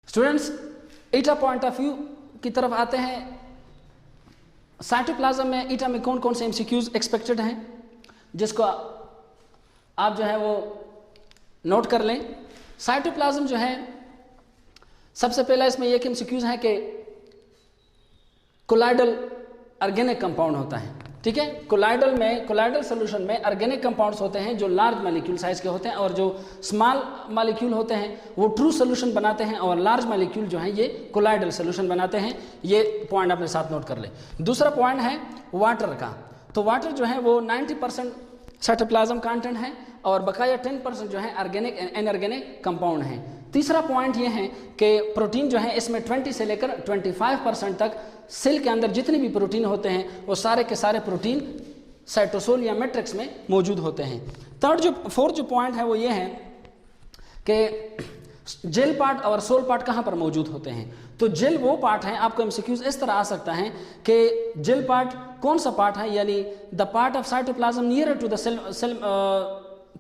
Students, eta point of view की तरफ आते हैं। साइटोप्लाज्म में ईटा में कौन कौन से एमसीक्यूज एक्सपेक्टेड हैं, जिसको आप जो है वो नोट कर लें। साइटोप्लाज्म जो है, सबसे पहला इसमें एक एमसीक्यूज है कि कोलाइडल ऑर्गेनिक कंपाउंड होता है। ठीक है, कोलाइडल सोल्यूशन में ऑर्गेनिक कंपाउंड्स होते हैं जो लार्ज मॉलिक्यूल साइज के होते हैं, और जो स्मॉल मॉलिक्यूल होते हैं वो ट्रू सोल्यूशन बनाते हैं, और लार्ज मॉलिक्यूल जो है ये कोलाइडल सोल्यूशन बनाते हैं। ये पॉइंट अपने साथ नोट कर ले। दूसरा पॉइंट है वाटर का। तो वाटर जो है वो 90% साइटोप्लाज्म कंटेंट है, और बकाया 10% जो है ऑर्गेनिक इनऑर्गेनिक कंपाउंड है। तीसरा पॉइंट ये है कि प्रोटीन जो है इसमें 20 से लेकर 25% तक सेल के अंदर जितने भी प्रोटीन होते हैं वो सारे के सारे प्रोटीन साइटोसोल या मैट्रिक्स में मौजूद होते हैं। फोर्थ जो पॉइंट है वो ये है कि जेल पार्ट और सोल पार्ट कहाँ पर मौजूद होते हैं। तो जेल वो पार्ट है, आपको एमसीक्यूज इस तरह आ सकता है कि जेल पार्ट कौन सा पार्ट है, यानी the part of cytoplasm near to the cell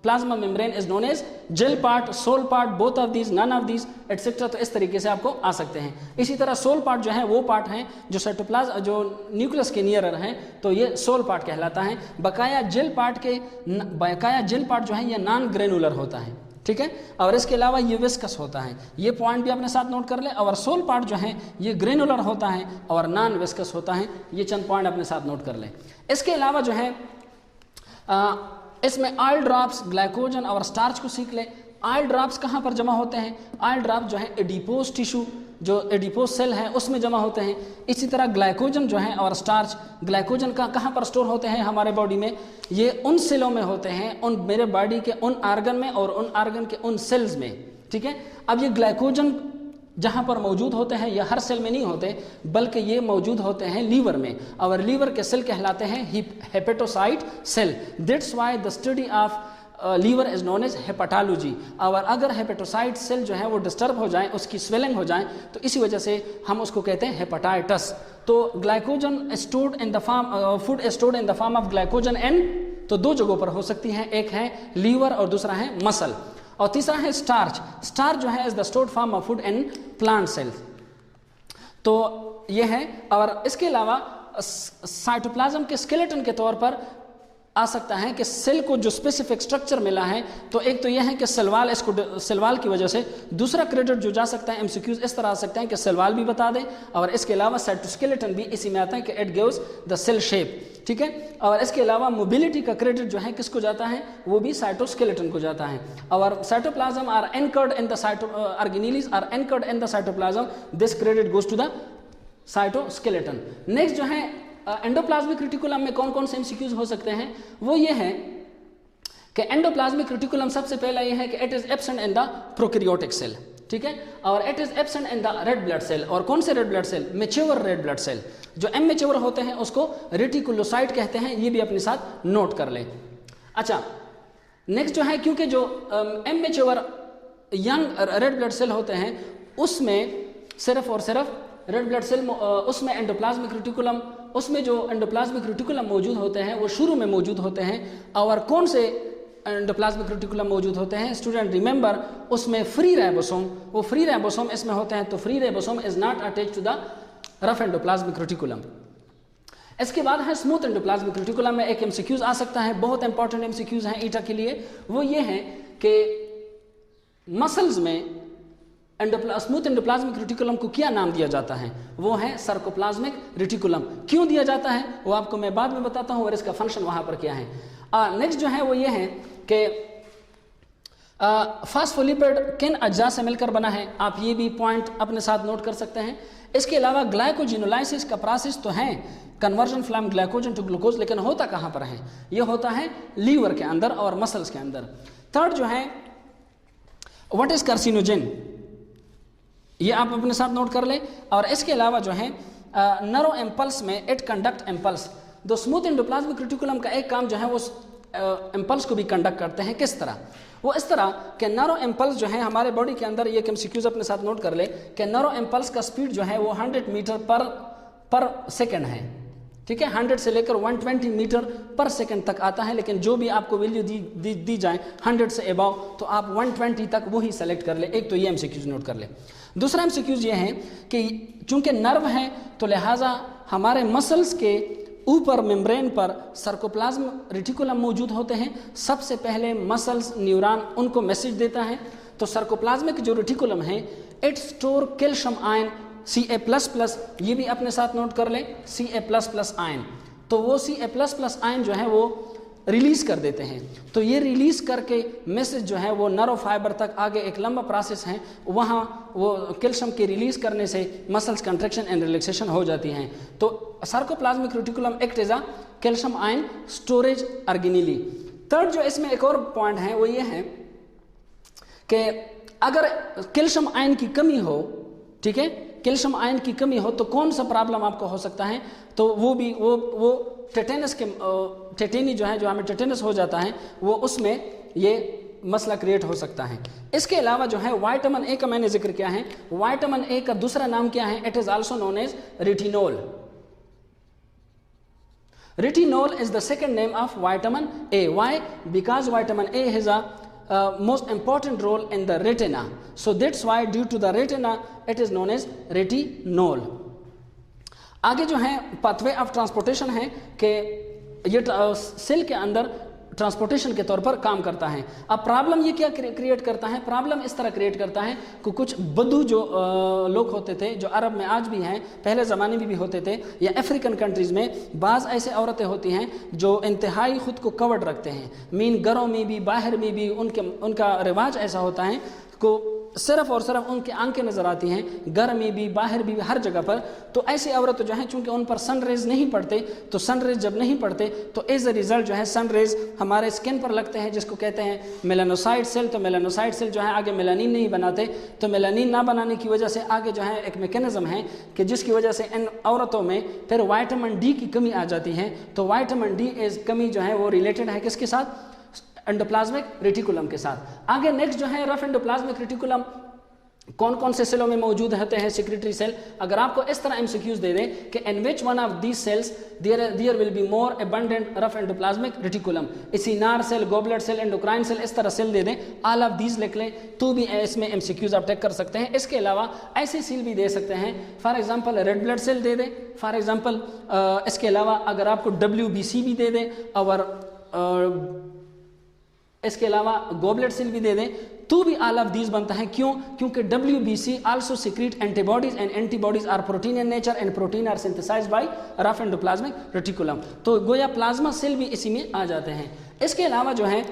plasma membrane is known as gel part, sol part, both of these, none of these etcetera. तो इस तरीके से आपको आ सकते हैं। इसी तरह सोल पार्ट जो है वो पार्ट है जो साइटोप्लाज्म जो न्यूक्लियस के नियर हैं, तो ये सोल पार्ट कहलाता है। बकाया जेल पार्ट जो है ये नॉन ग्रेनुलर होता है। ठीक है, और इसके अलावा ये विस्कस होता है। ये पॉइंट भी अपने साथ नोट कर ले। और सोल पार्ट जो है ये ग्रेनुलर होता है और नॉन विस्कस होता है। ये चंद पॉइंट अपने साथ नोट कर ले। इसके अलावा जो है इसमें ऑयल ड्रॉप्स, ग्लाइकोजन और स्टार्च को सीख ले। ऑयल ड्रॉप्स कहाँ पर जमा होते हैं? ऑयल ड्रॉप जो है एडिपोज टिश्यू, जो एडिपोज सेल है उसमें जमा होते हैं। इसी तरह ग्लाइकोजन जो है और स्टार्च, ग्लाइकोजन का कहाँ पर स्टोर होते हैं हमारे बॉडी में? ये उन सेलों में होते हैं, उन मेरे बॉडी के उन आर्गन में और उन आर्गन के उन सेल्स में। ठीक है, अब ये ग्लाइकोजन जहाँ पर मौजूद होते हैं ये हर सेल में नहीं होते, बल्कि ये मौजूद होते हैं लीवर में, और लीवर के सेल कहलाते हैं hepatocyte cell. That's why the study of liver is known as hepatology. और अगर हेपेटोसाइट सेल जो है वो डिस्टर्ब हो जाए, उसकी स्वेलिंग हो जाए, तो इसी वजह से हम उसको कहते हैं हेपेटाइटिस। तो glycogen stored in the form, food stored in the form of glycogen and, तो दो जगहों पर हो सकती हैं, एक है लीवर और दूसरा है मसल। और तीसरा है स्टार्च। स्टार्च जो है is the stored form of food in plant cells. तो ये है। और इसके अलावा साइटोप्लाज्म के स्केलेटन के तौर पर आ सकता है कि सेल को जो स्पेसिफिक स्ट्रक्चर मिला है, तो एक तो यह है कि सेलवाल, इसको सेलवाल की वजह से। दूसरा क्रेडिट जो जा सकता है एमसीक्यूज इस तरह आ सकते हैं कि सेलवाल भी बता दें, और इसके अलावा साइटोस्केलेटन भी इसी में आता है कि it gives the cell shape. ठीक है, और इसके अलावा मोबिलिटी का क्रेडिट जो है किसको जाता है? वो भी साइटोस्केलेटन को जाता है। और cytoplasm are anchored in the organelles are anchored in the cytoplasm, this credit goes to the cytoskeleton. Next जो है एंडोप्लाज्मिक रेटिकुलम में कौन कौन से एमसीक्यूज हो सकते हैं, वो ये है कि एंडोप्लाज्मिक रेटिकुलम सबसे पहला ये है कि it is absent in the prokaryotic cell. ठीक है, और it is absent in the red blood cell. और कौन से red blood cell? Mature red blood cell. जो इमैच्योर होते हैं उसको रेटिकुलोसाइट कहते हैं। ये भी अपने साथ नोट कर ले। अच्छा, नेक्स्ट जो है, क्योंकि जो immature young red blood cell होते हैं उसमें सिर्फ और सिर्फ रेड ब्लड सेल, उसमें एंडोप्लाज्मिक रेटिकुलम, उसमें जो एंडोप्लाज्मिक रेटिकुलम मौजूद होते हैं वो शुरू में मौजूद होते हैं। और कौन से एंडोप्लाज्मिक रेटिकुलम मौजूद होते हैं? स्टूडेंट रिमेंबर, उसमें फ्री राइबोसोम, वो फ्री राइबोसोम इसमें होते हैं। तो free ribosome is not attached to the rough endoplasmic reticulum. इसके बाद है स्मूथ एंडोप्लाज्मिक रेटिकुलम में एक एमसीक्यूज आ सकता है, बहुत इंपॉर्टेंट एमसीक्यूज हैं ईटा के लिए। वो ये है कि मसल्स में स्मूथ एंडोप्लाज्मिक रेटिकुलम को क्या नाम दिया जाता है? वो है सार्कोप्लाज्मिक रेटिकुलम। क्यों दिया जाता है वो आपको मैं बाद में बताता हूँ, और इसका फंक्शन वहां पर क्या है। नेक्स्ट जो है वो ये है कि फास्फोलिपिड किन अज्जा से मिलकर बना है? आप ये भी पॉइंट अपने साथ नोट कर सकते हैं। इसके अलावा ग्लाइकोजिनोलाइसिस का प्रोसेस तो है, conversion from glycogen to glucose, लेकिन होता कहाँ पर है? ये होता है लीवर के अंदर और मसल्स के अंदर। थर्ड जो है, व्हाट इज कार्सिनोजेन, ये आप अपने साथ नोट कर ले। और इसके अलावा जो है नरो इम्पल्स में इट कंडक्ट इम्पल्स। तो स्मूथ एंडोप्लाज्मिक रेटिकुलम का एक काम जो है वो इम्पल्स को भी कंडक्ट करते हैं। किस तरह? वो इस तरह कि नरो इम्पल्स जो है हमारे बॉडी के अंदर, ये एमसीक्यूज अपने साथ नोट कर ले कि नरो इम्पल्स का स्पीड जो है वो 100 मीटर पर सेकेंड है। ठीक है, 100 से लेकर 120 मीटर पर सेकंड तक आता है, लेकिन जो भी आपको वैल्यू दी जाए 100 से अबव तो आप 120 तक वो ही सेलेक्ट कर ले। एक तो ये एमसीक्यूज नोट कर ले। दूसरा एमसीक्यूज ये है कि चूंकि नर्व है तो लिहाजा हमारे मसल्स के ऊपर मेम्ब्रेन पर सार्कोप्लाज्म रेटिकुलम मौजूद होते हैं। सबसे पहले मसल्स न्यूरॉन उनको मैसेज देता है। तो सार्कोप्लाज्मिक जो रेटिकुलम है it store calcium ion Ca++, ये भी अपने साथ नोट कर लें, Ca++ आयन। तो वो Ca++ आयन जो है वो रिलीज कर देते हैं। तो ये रिलीज करके मैसेज जो है वो नर्व फाइबर तक आगे एक लंबा प्रोसेस है, वहाँ वो कैल्शियम के रिलीज करने से मसल्स कंट्रैक्शन एंड रिलैक्सेशन हो जाती हैं। तो sarcoplasmic reticulum act as a calcium ion storage organelle. Third जो इसमें एक और पॉइंट है वो ये है कि अगर कैल्शियम आयन की कमी हो, ठीक है, कैल्शियम आयन की कमी हो तो कौन सा प्रॉब्लम आपको हो सकता है, तो वो भी वो टेटेनस के टेटेनी जो है, जो हमें टेटेनस हो जाता है, वो उसमें ये मसला क्रिएट हो सकता है। इसके अलावा जो है विटामिन ए का मैंने जिक्र किया है। विटामिन ए का दूसरा नाम क्या है? It is also known as retinol. Retinol is the second name of vitamin A. Why? Because vitamin A has a most important role in the retina. So that's why due to the retina it is known as retinol. आगे जो है pathway of transportation है कि ये cell के अंदर transportation के तौर पर काम करता है। अब प्रॉब्लम ये क्या क्रिएट करता है? प्रॉब्लम इस तरह क्रिएट करता है कि कुछ बदू जो लोग होते थे, जो अरब में आज भी हैं, पहले ज़माने में भी होते थे, या अफ्रीकन कंट्रीज़ में बाज़ ऐसे औरतें होती हैं जो इंतहाई ख़ुद को कवर्ड रखते हैं, मीन घरों में भी बाहर में भी उनका रिवाज ऐसा होता है को सिर्फ और सिर्फ उनकी आंखें नज़र आती हैं, घर में भी बाहर भी हर जगह पर। तो ऐसी औरत जो है चूंकि उन पर सन रेज नहीं पड़ते, तो सन रेज जब नहीं पड़ते तो एज अ रिजल्ट जो है सन रेज हमारे स्किन पर लगते हैं, जिसको कहते हैं मेलानोसाइट सेल। तो मेलानोसाइट सेल जो है आगे मेलानिन नहीं बनाते, तो मेलानिन ना बनाने की वजह से आगे जो है एक मैकेनिज्म है कि जिसकी वजह से इन औरतों में फिर विटामिन डी की कमी आ जाती है। तो विटामिन डी एज कमी जो है वो रिलेटेड है किसके साथ? एंडोप्लाज्मिक रेटिकुलम के साथ। आगे नेक्स्ट जो है रफ एंडोप्लाज्मिक रेटिकुलम कौन कौन से सेलों में मौजूद होते हैं? Secretory cell. अगर आपको इस तरह एमसीक्यूज दे दें कि in which one of these cells there will be more abundant rough endoplasmic reticulum, acinar cell, goblet cell, endocrine cell, इस तरह सेल दे दें, ऑल ऑफ दीज लिख लें तो भी इसमें एमसीक्यूज आप टेक कर सकते हैं। इसके अलावा ऐसे सेल भी दे सकते हैं, for example red blood cell दे दें, फॉर एग्जांपल इसके अलावा अगर आपको WBC भी दे दें और इसके अलावा गोबलेट सेल भी दे दें तो भी ऑल ऑफ दीज बनता है। क्यों? क्योंकि WBC also secrete antibodies and antibodies are protein in nature and protein are synthesized by rough endoplasmic reticulum. तो गोया प्लाज्मा सेल भी इसी में आ जाते हैं। इसके अलावा जो है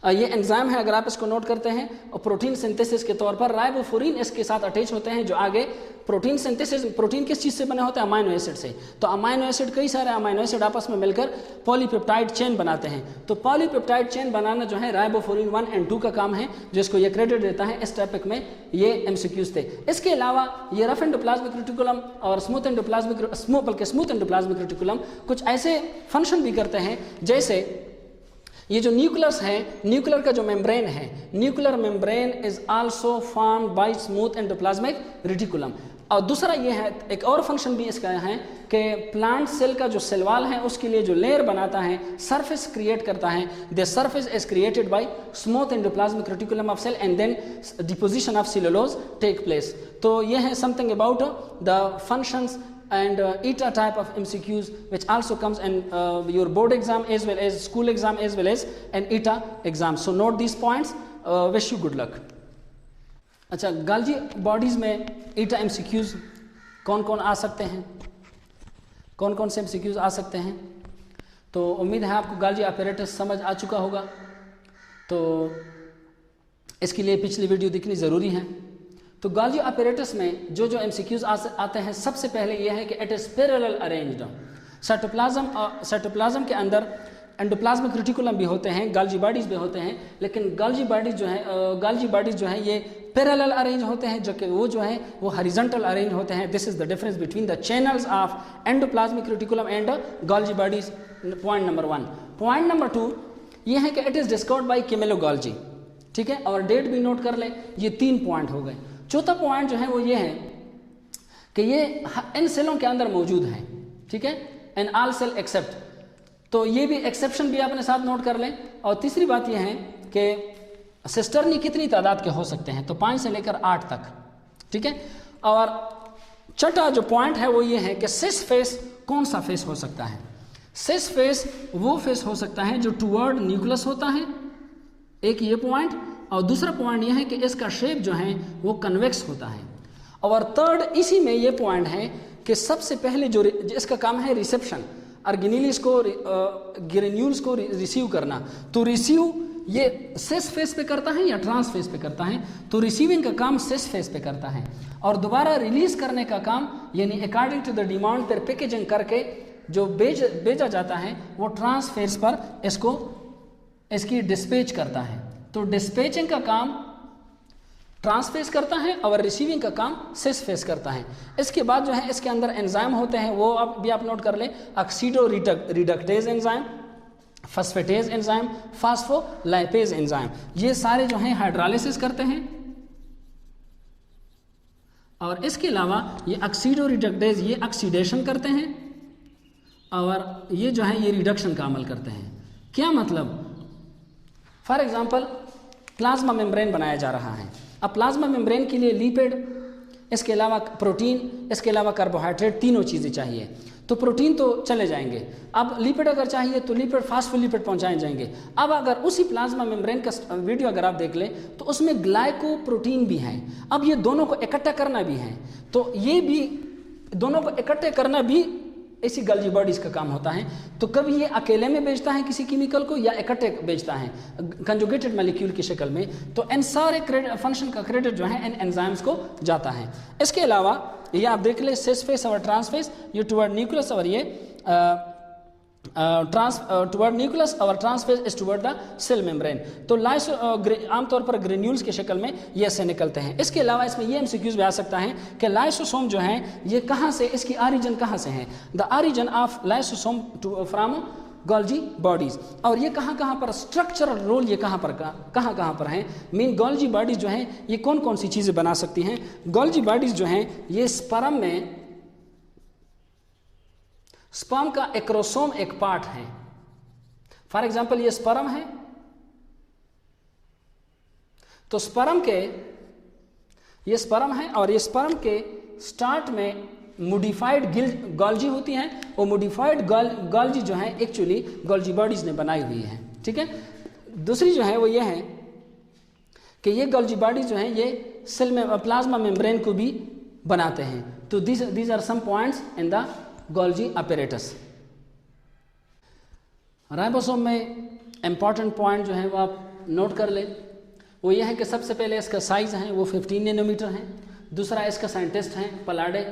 ये एंजाइम है, अगर आप इसको नोट करते हैं, और प्रोटीन सिंथेसिस के तौर पर राइबोफ्लोरिन इसके साथ अटैच होते हैं, जो आगे प्रोटीन सिंथेसिस, प्रोटीन किस चीज़ से बने होते हैं? अमाइनो एसिड से। तो अमाइनो एसिड, कई सारे अमाइनो एसिड आपस में मिलकर पॉलीपेप्टाइड चेन बनाते हैं। तो पॉलीपेप्टाइड चेन बनाना जो है राइबोफ्लोरिन 1 और 2 का काम है, जिसको ये क्रेडिट देता है। इस टॉपिक में ये एमसीक्यूज थे। इसके अलावा ये रफ एंडोप्लाज्मिक रेटिकुलम और स्मूथ एंडोप्लाज्मिक रेटिकुलम कुछ ऐसे फंक्शन भी करते हैं, जैसे ये जो न्यूक्लियस है, न्यूक्लियर का जो मेम्ब्रेन है, nuclear membrane is also formed by smooth endoplasmic reticulum. और दूसरा ये है, एक और फंक्शन भी इसका है कि प्लांट सेल का जो सेल वॉल है उसके लिए जो लेयर बनाता है, सरफेस क्रिएट करता है, the surface is created by smooth endoplasmic reticulum of cell and then deposition of cellulose take place. तो ये है something about the functions and ETA type of MCQs which also comes in your board exam as well as school exam as well as an ETA exam. So note these points. Wish you good luck. अच्छा, गाल्जी bodies में ETA MCQs कौन कौन आ सकते हैं? कौन कौन से MCQs आ सकते हैं? तो उम्मीद है आपको गाल्जी अपैरेटस समझ आ चुका होगा। तो इसके लिए पिछली वीडियो देखनी ज़रूरी है। तो गाल्जी अपैरेटस में जो जो एमसीक्यूज आते हैं, सबसे पहले यह है कि it is parallel arranged. Cytoplasm के अंदर एंडोप्लाज्मिक रेटिकुलम भी होते हैं, गाल्जी बॉडीज भी होते हैं, लेकिन गाल्जी बॉडीज जो है ये पैरेलल अरेंज होते हैं, जो कि वो जो है वो हॉरिजॉन्टल अरेंज होते हैं। This is the difference between the channels of endoplasmic reticulum and Golgi bodies. Point number 1। Point number 2 ये है कि it is discovered by Camillo Golgi. ठीक है, और डेट भी नोट कर लें। ये 3 पॉइंट हो गए। चौथा पॉइंट जो है वो ये है कि ये इन सेलों के अंदर मौजूद है। ठीक है, एंड ऑल सेल एक्सेप्ट, तो ये भी एक्सेप्शन भी अपने साथ नोट कर लें। और तीसरी बात यह है कि सिस्टर्नी कितनी तादाद के हो सकते हैं, तो 5 से लेकर 8 तक, ठीक है। और छठा जो पॉइंट है वो ये है कि सिस फेस कौन सा फेस हो सकता है। सिस फेस वो फेस हो सकता है जो टुवर्ड न्यूक्लियस होता है, एक ये पॉइंट, और दूसरा पॉइंट ये है कि इसका शेप जो है वो कन्वेक्स होता है। और थर्ड इसी में ये पॉइंट है कि सबसे पहले जो इसका काम है रिसेप्शन, ग्रेन्यूल्स को रिसीव करना, तो रिसीव ये सिस फेस पे करता है या ट्रांस फेस पे करता है, तो रिसीविंग का काम सिस फेस पे करता है, और दोबारा रिलीज करने का काम यानी अकॉर्डिंग टू द डिमांड पर पैकेजिंग करके जो भेजा जाता है वो ट्रांस फेस पर इसकी डिस्पैच करता है। तो डिस्पैचिंग का काम ट्रांस फेस करता है और रिसीविंग का काम सिस फेस करता है। इसके बाद जो है इसके अंदर एंजाइम होते हैं, वो भी आप नोट कर लें, oxidoreductase enzyme, phosphatase enzyme, phospholipase enzyme, ये सारे जो हैं हाइड्रोलाइसिस करते हैं। और इसके अलावा ये ऑक्सीडो रिडक्टेज ये ऑक्सीडेशन करते हैं, और ये जो है ये रिडक्शन का अमल करते हैं। क्या मतलब, फॉर एग्जांपल प्लाज्मा मेम्ब्रेन बनाया जा रहा है। अब प्लाज्मा मेम्ब्रेन के लिए लिपिड, इसके अलावा प्रोटीन, इसके अलावा कार्बोहाइड्रेट, तीनों चीज़ें चाहिए। तो प्रोटीन तो चले जाएंगे, अब लिपिड अगर चाहिए तो लिपिड फास्फोलिपिड पहुंचाए जाएंगे। अब अगर उसी प्लाज्मा मेम्ब्रेन का वीडियो अगर आप देख लें तो उसमें ग्लाइकोप्रोटीन भी हैं। अब ये दोनों को इकट्ठा करना भी है, तो ये भी दोनों को इकट्ठे करना भी इसी गल्जी बॉडीज का काम होता है। तो कभी ये अकेले में बेचता है किसी केमिकल को या इकट्ठे बेचता है कंजुगेटेड मॉलिक्यूल की शक्ल में, तो इन सारे फंक्शन का क्रेडिट जो है इन एंजाइम्स को जाता है। इसके अलावा ये आप देख ले सिस फेस और ट्रांस फेस, ये टुवर्ड न्यूक्लियस और ये टुवर्ड न्यूक्लियस और trans face is toward the cell membrane. तो आमतौर पर ग्रेन्यूल्स की शक्ल में ये ऐसे निकलते हैं। इसके अलावा इसमें ये एमसीक्यूज भी आ सकता है कि लाइसोसोम जो है ये कहाँ से, इसकी ऑरिजिन कहाँ से है, the origin of lysosome from Golgi bodies, और ये कहाँ पर स्ट्रक्चरल रोल ये कहाँ पर हैं। मीन गोल्जी बॉडीज जो हैं ये कौन कौन सी चीज़ें बना सकती हैं। गोल्जी बॉडीज जो हैं ये स्पर्म का एक्रोसोम एक पार्ट है। फॉर एग्जाम्पल ये स्पर्म है, तो ये स्पर्म है और ये स्पर्म के स्टार्ट में मोडिफाइड गोल्जी होती हैं, और मोडिफाइड गोल्जी जो है एक्चुअली गोल्जी बॉडीज ने बनाई हुई है, ठीक है। दूसरी जो है वो ये है कि ये गोल्जी बॉडीज जो है ये सेल में प्लाज्मा मेम्ब्रेन को भी बनाते हैं। तो these are some points in the Golgi apparatus. Ribosome में इंपॉर्टेंट पॉइंट जो है वो आप नोट कर लें, वो ये है कि सबसे पहले इसका साइज़ है वो 15 नैनोमीटर है, दूसरा इसका साइंटिस्ट हैं पलाडे,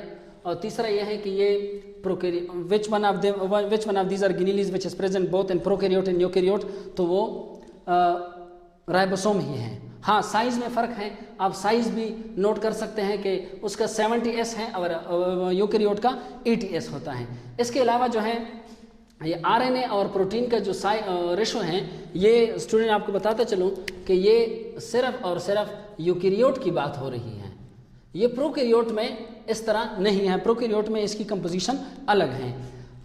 और तीसरा यह है कि ये which one of these are organelles which is present both in prokaryote and eukaryote, तो वो राइबोसोम ही है। हाँ, साइज़ में फ़र्क है, आप साइज़ भी नोट कर सकते हैं कि उसका 70S है और यूकैरियोट का 80S होता है। इसके अलावा जो है ये RNA और प्रोटीन का जो रेशो है, ये स्टूडेंट आपको बताते चलूँ कि ये सिर्फ और सिर्फ यूकैरियोट की बात हो रही है, ये प्रोकैरियोट में इस तरह नहीं है। प्रोकैरियोट में इसकी कंपोजिशन अलग है।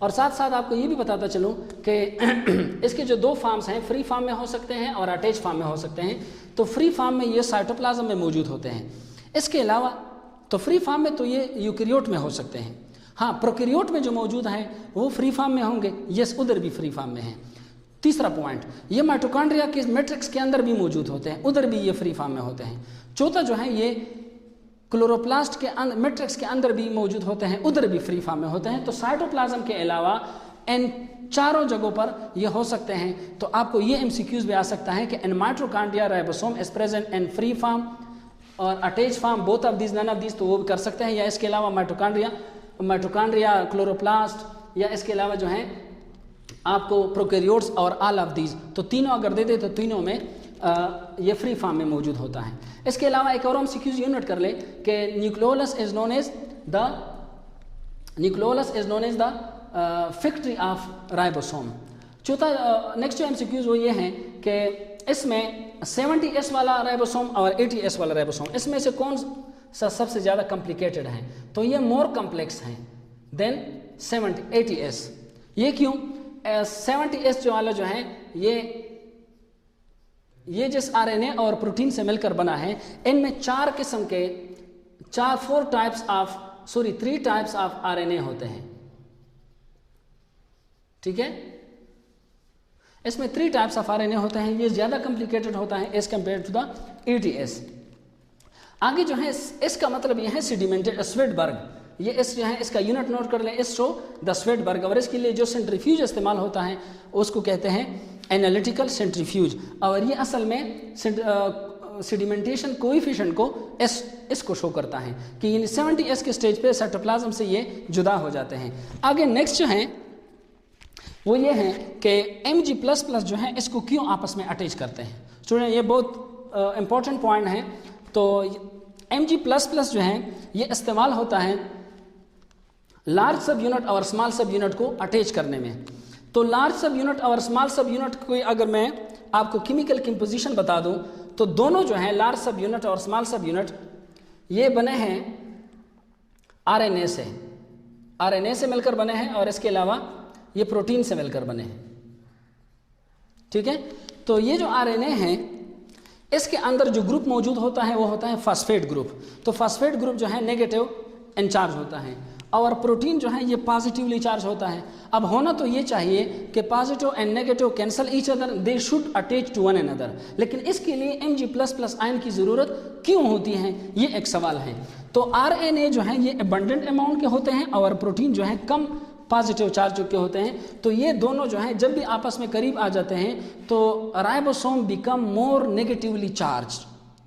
और साथ साथ आपको ये भी बताता चलूँ कि इसके जो दो फॉर्म्स हैं, फ्री फॉर्म में हो सकते हैं और अटैच फॉर्म में हो सकते हैं। तो फ्री फॉर्म में ये साइटोप्लाज्म में मौजूद होते हैं। इसके अलावा तो फ्री फॉर्म में तो ये यूकैरियोट में हो सकते हैं। हाँ, प्रोकैरियोट में जो मौजूद हैं वो फ्री फॉर्म में होंगे, यस उधर भी फ्री फॉर्म में हैं। तीसरा पॉइंट, ये माइटोकॉन्ड्रिया के मैट्रिक्स के अंदर भी मौजूद होते हैं, उधर भी ये फ्री फॉर्म में होते हैं। चौथा जो है ये क्लोरोप्लास्ट के मैट्रिक्स के अंदर भी मौजूद होते हैं, उधर भी फ्री फॉर्म में होते हैं। तो साइटोप्लाज्म के अलावा इन चारों जगहों पर ये हो सकते हैं। तो आपको ये एमसीक्यूज भी आ सकता है कि in mitochondria ribosome is present in free form और attach form, both of these, none of these, तो वो भी कर सकते हैं। या इसके अलावा माइटोकॉन्ड्रिया क्लोरोप्लास्ट, या इसके अलावा जो है आपको प्रोकैरियोट्स और ऑल ऑफ दीज, तो तीनों अगर दे दे तो तीनों में ये फ्री फॉर्म में मौजूद होता है। इसके अलावा एक और हम सीक्यूज यूनिट कर ले कि nucleolus is known as the factory of ribosome. चौथा नेक्स्ट जो एमसीक्यूज वो ये हैं कि इसमें 70S वाला राइबोसोम और 80S वाला राइबोसोम, इसमें से कौन सा सबसे ज़्यादा कॉम्प्लिकेटेड है? तो ये मोर कॉम्प्लेक्स हैं देन 80S। ये क्यों? 70S जो वाला जो है ये जिस आरएनए और प्रोटीन से मिलकर बना है, इनमें 4 किस्म के 3 टाइप्स ऑफ आरएनए होते हैं। ठीक है, इसमें 3 टाइप्स ऑफ आरएनए होते हैं। ये ज्यादा कॉम्प्लिकेटेड होता है as compare to the ETS। आगे जो है इसका मतलब यह है सेडिमेंटेड स्वेटबर्ग, ये इस जो है इसका यूनिट नोट कर लें, इस द स्वेटबर्ग। और इसके लिए जो सेंट्रीफ्यूज इस्तेमाल होता है उसको कहते हैं एनालिटिकल सेंट्रीफ्यूज। और ये असल में सेडिमेंटेशन कोएफिशिएंट को इसको शो करता है कि 70S के स्टेज पे साइटोप्लाज्म से ये जुदा हो जाते हैं। आगे नेक्स्ट जो है वो ये है कि Mg++ जो है इसको क्यों आपस में अटैच करते हैं। स्टूडेंट ये बहुत इंपॉर्टेंट पॉइंट है। तो Mg++ जो है ये इस्तेमाल होता है लार्ज सब यूनिट और स्मॉल सब यूनिट को अटैच करने में। तो लार्ज सब यूनिट और स्मॉल सब यूनिट को अगर मैं आपको केमिकल कंपोजिशन बता दूं तो दोनों जो है लार्ज सब यूनिट और स्मॉल सब यूनिट ये बने हैं आरएनए से मिलकर बने हैं, और इसके अलावा ये प्रोटीन से मिलकर बने हैं। ठीक है, तो ये जो आरएनए है इसके अंदर जो ग्रुप मौजूद होता है वो होता है फॉस्फेट ग्रुप। तो फॉस्फेट ग्रुप जो है नेगेटिव इंचार्ज होता है, और प्रोटीन जो है ये पॉजिटिवली चार्ज होता है। अब होना तो ये चाहिए कि positive and negative cancel each other, they should attach to one another. लेकिन इसके लिए Mg++ आयन की ज़रूरत क्यों होती है, ये एक सवाल है। तो आरएनए जो है ये अबंडेंट अमाउंट के होते हैं और प्रोटीन जो है कम पॉजिटिव चार्ज के होते हैं। तो ये दोनों जो हैं जब भी आपस में करीब आ जाते हैं तो ribosome become more negatively charge.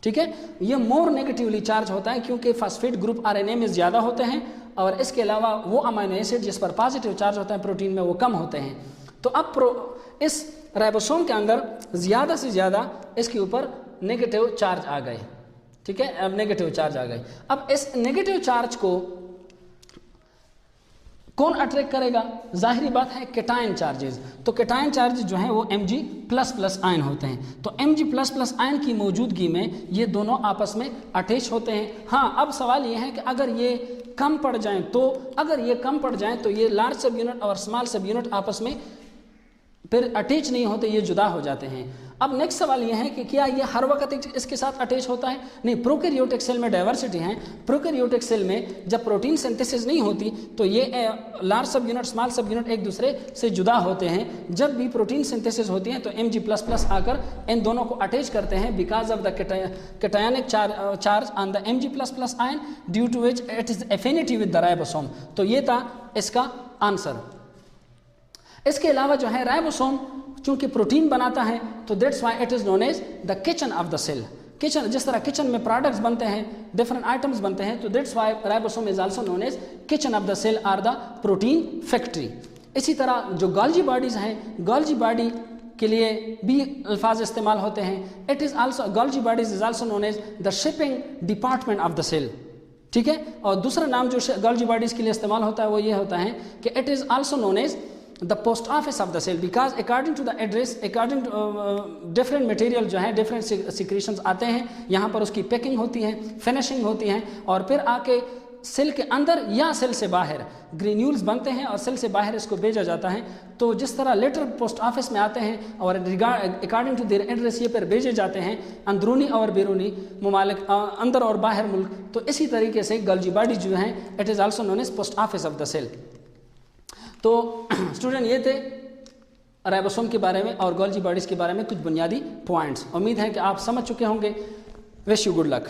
ठीक है, ये मोर नेगेटिवली चार्ज होता है क्योंकि फॉस्फेट ग्रुप आरएनए में ज़्यादा होते हैं, और इसके अलावा वो अमीनो एसिड जिस पर पॉजिटिव चार्ज होता है प्रोटीन में वो कम होते हैं। तो अब इस राइबोसोम के अंदर ज़्यादा से ज़्यादा इसके ऊपर नेगेटिव चार्ज आ गए। ठीक है, अब नेगेटिव चार्ज आ गए। अब इस नेगेटिव चार्ज को कौन अट्रैक्ट करेगा? जाहिर बात है केटायन चार्जेस। तो केटायन चार्ज जो है वो Mg++ आयन होते हैं। तो Mg++ आयन की मौजूदगी में ये दोनों आपस में अटैच होते हैं। हाँ, अब सवाल ये है कि अगर ये कम पड़ जाएं तो ये लार्ज सब यूनिट और स्मॉल सब यूनिट आपस में फिर अटैच नहीं होते, ये जुदा हो जाते हैं। अब नेक्स्ट सवाल ये है कि क्या ये हर वक्त इसके साथ अटैच होता है? नहीं, प्रोकैरियोटिक सेल में डाइवर्सिटी है। प्रोकैरियोटिक सेल में जब प्रोटीन सिंथेसिस नहीं होती तो ये लार्ज सब यूनिट स्मॉल सब यूनिट एक दूसरे से जुदा होते हैं। जब भी प्रोटीन सिंथेसिस होती है तो Mg++ आकर इन दोनों को अटैच करते हैं because of the cationic charge on the Mg++ ion due to which it is affinity with the ribosome. तो ये था इसका आंसर। इसके अलावा जो है राइबोसोम चूंकि प्रोटीन बनाता है तो that's why it is known as the kitchen of the cell. Kitchen, जिस तरह किचन में प्रोडक्ट्स बनते हैं, डिफरेंट आइटम्स बनते हैं, तो that's why ribosome is also known as kitchen of the cell or the protein factory. इसी तरह जो गोल्जी बॉडीज हैं, गोल्जी बॉडी के लिए भी अल्फाज इस्तेमाल होते हैं। It is also Golgi bodies is also known as the shipping department of the cell. ठीक है, और दूसरा नाम जो गोल्जी बॉडीज के लिए इस्तेमाल होता है वो ये होता है कि it is also known as the post office of the cell, because according to the address, according to different material जो है डिफरेंट सिक्रीशंस आते हैं, यहाँ पर उसकी पैकिंग होती है, फिनिशिंग होती है, और फिर आके सेल के अंदर या सेल से बाहर ग्रेन्यूल्स बनते हैं और सेल से बाहर इसको भेजा जाता है। तो जिस तरह लेटर पोस्ट ऑफिस में आते हैं और अकॉर्डिंग टू देयर एड्रेस ये पर भेजे जाते हैं अंदरूनी और बैरूनी ममालिक, अंदर और बाहर मुल्क, तो इसी तरीके से गोल्जी बॉडी जो है it is also known as post office of the cell. तो स्टूडेंट ये थे राइबोसोम के बारे में और गोल्जी बॉडीज़ के बारे में कुछ बुनियादी पॉइंट्स। उम्मीद है कि आप समझ चुके होंगे। Wish you good luck.